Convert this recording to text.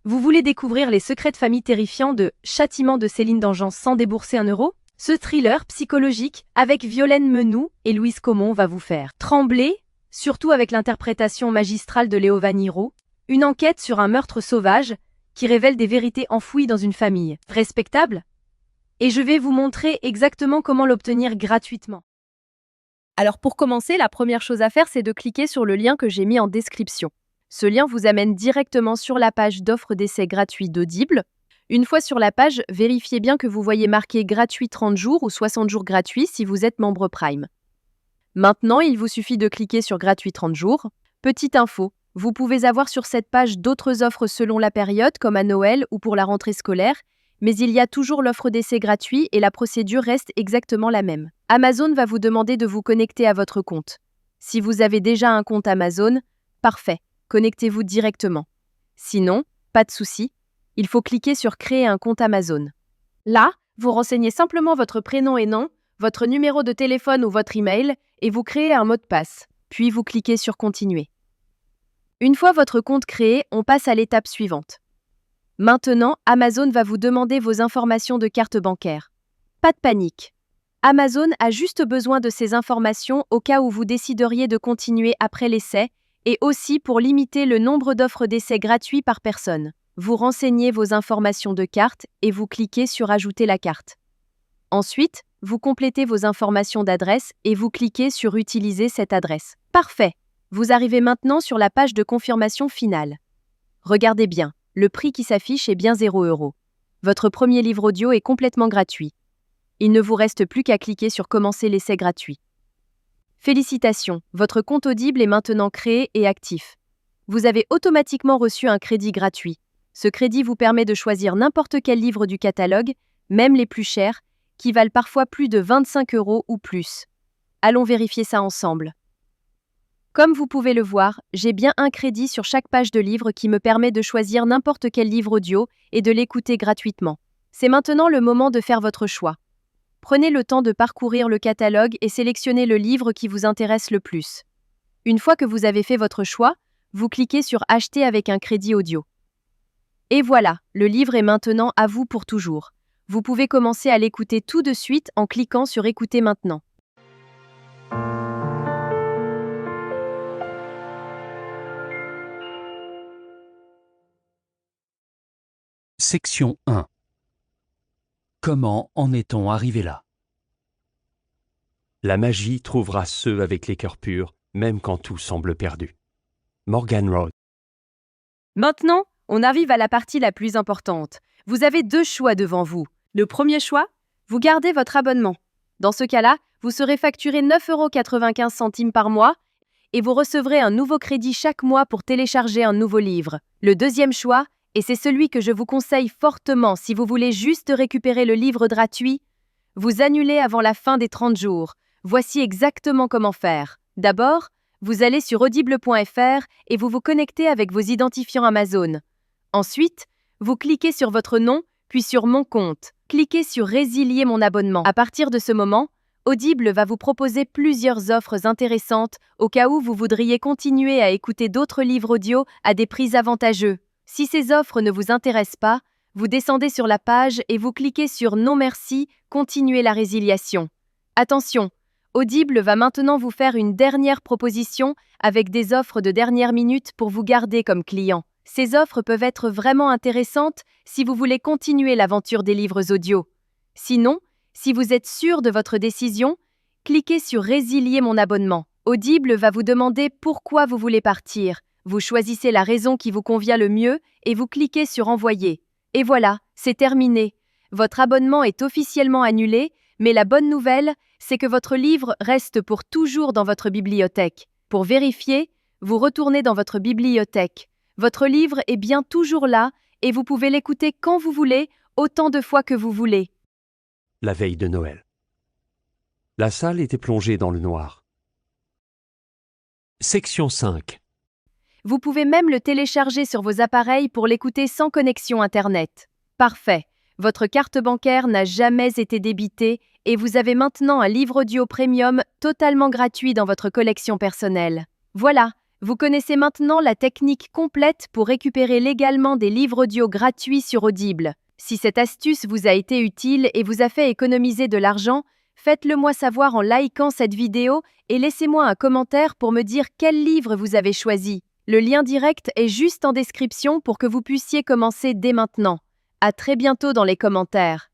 Vous voulez découvrir les secrets de famille terrifiants de Châtiment de Céline Dangean sans débourser 1 euro? Ce thriller psychologique avec Violaine Menou et Louise Comon va vous faire trembler, surtout avec l'interprétation magistrale de Léo Vaniro. Une enquête sur un meurtre sauvage qui révèle des vérités enfouies dans une famille respectable. Et je vais vous montrer exactement comment l'obtenir gratuitement. Alors pour commencer, la première chose à faire, c'est de cliquer sur le lien que j'ai mis en description. Ce lien vous amène directement sur la page d'offre d'essai gratuit d'Audible. Une fois sur la page, vérifiez bien que vous voyez marqué gratuit 30 jours ou 60 jours gratuits si vous êtes membre Prime. Maintenant, il vous suffit de cliquer sur gratuit 30 jours. Petite info, vous pouvez avoir sur cette page d'autres offres selon la période, comme à Noël ou pour la rentrée scolaire, mais il y a toujours l'offre d'essai gratuit et la procédure reste exactement la même. Amazon va vous demander de vous connecter à votre compte. Si vous avez déjà un compte Amazon, parfait, connectez-vous directement. Sinon, pas de souci, il faut cliquer sur Créer un compte Amazon. Là, vous renseignez simplement votre prénom et nom, votre numéro de téléphone ou votre email et vous créez un mot de passe. Puis vous cliquez sur Continuer. Une fois votre compte créé, on passe à l'étape suivante. Maintenant, Amazon va vous demander vos informations de carte bancaire. Pas de panique. Amazon a juste besoin de ces informations au cas où vous décideriez de continuer après l'essai et aussi pour limiter le nombre d'offres d'essai gratuits par personne. Vous renseignez vos informations de carte et vous cliquez sur Ajouter la carte. Ensuite, vous complétez vos informations d'adresse et vous cliquez sur Utiliser cette adresse. Parfait! Vous arrivez maintenant sur la page de confirmation finale. Regardez bien, le prix qui s'affiche est bien 0 €. Votre premier livre audio est complètement gratuit. Il ne vous reste plus qu'à cliquer sur Commencer l'essai gratuit. Félicitations, votre compte Audible est maintenant créé et actif. Vous avez automatiquement reçu un crédit gratuit. Ce crédit vous permet de choisir n'importe quel livre du catalogue, même les plus chers, qui valent parfois plus de 25 € ou plus. Allons vérifier ça ensemble. Comme vous pouvez le voir, j'ai bien un crédit sur chaque page de livre qui me permet de choisir n'importe quel livre audio et de l'écouter gratuitement. C'est maintenant le moment de faire votre choix. Prenez le temps de parcourir le catalogue et sélectionnez le livre qui vous intéresse le plus. Une fois que vous avez fait votre choix, vous cliquez sur Acheter avec un crédit audio. Et voilà, le livre est maintenant à vous pour toujours. Vous pouvez commencer à l'écouter tout de suite en cliquant sur Écouter maintenant. Section 1. Comment en est-on arrivé là? La magie trouvera ceux avec les cœurs purs, même quand tout semble perdu. Morgan Road. Maintenant, on arrive à la partie la plus importante. Vous avez 2 choix devant vous. Le premier choix, vous gardez votre abonnement. Dans ce cas-là, vous serez facturé 9,95 € par mois et vous recevrez un nouveau crédit chaque mois pour télécharger un nouveau livre. Le deuxième choix, et c'est celui que je vous conseille fortement si vous voulez juste récupérer le livre gratuit, vous annulez avant la fin des 30 jours. Voici exactement comment faire. D'abord, vous allez sur audible.fr et vous vous connectez avec vos identifiants Amazon. Ensuite, vous cliquez sur votre nom, puis sur Mon compte. Cliquez sur Résilier mon abonnement. À partir de ce moment, Audible va vous proposer plusieurs offres intéressantes au cas où vous voudriez continuer à écouter d'autres livres audio à des prix avantageux. Si ces offres ne vous intéressent pas, vous descendez sur la page et vous cliquez sur Non merci, continuez la résiliation. Attention, Audible va maintenant vous faire une dernière proposition avec des offres de dernière minute pour vous garder comme client. Ces offres peuvent être vraiment intéressantes si vous voulez continuer l'aventure des livres audio. Sinon, si vous êtes sûr de votre décision, cliquez sur Résilier mon abonnement. Audible va vous demander pourquoi vous voulez partir. Vous choisissez la raison qui vous convient le mieux et vous cliquez sur Envoyer. Et voilà, c'est terminé. Votre abonnement est officiellement annulé, mais la bonne nouvelle, c'est que votre livre reste pour toujours dans votre bibliothèque. Pour vérifier, vous retournez dans votre bibliothèque. Votre livre est bien toujours là et vous pouvez l'écouter quand vous voulez, autant de fois que vous voulez. La veille de Noël. La salle était plongée dans le noir. Section 5. Vous pouvez même le télécharger sur vos appareils pour l'écouter sans connexion Internet. Parfait. Votre carte bancaire n'a jamais été débitée et vous avez maintenant un livre audio premium totalement gratuit dans votre collection personnelle. Voilà, Vous connaissez maintenant la technique complète pour récupérer légalement des livres audio gratuits sur Audible. Si cette astuce vous a été utile et vous a fait économiser de l'argent, faites-le moi savoir en likant cette vidéo et laissez-moi un commentaire pour me dire quel livre vous avez choisi. Le lien direct est juste en description pour que vous puissiez commencer dès maintenant. À très bientôt dans les commentaires.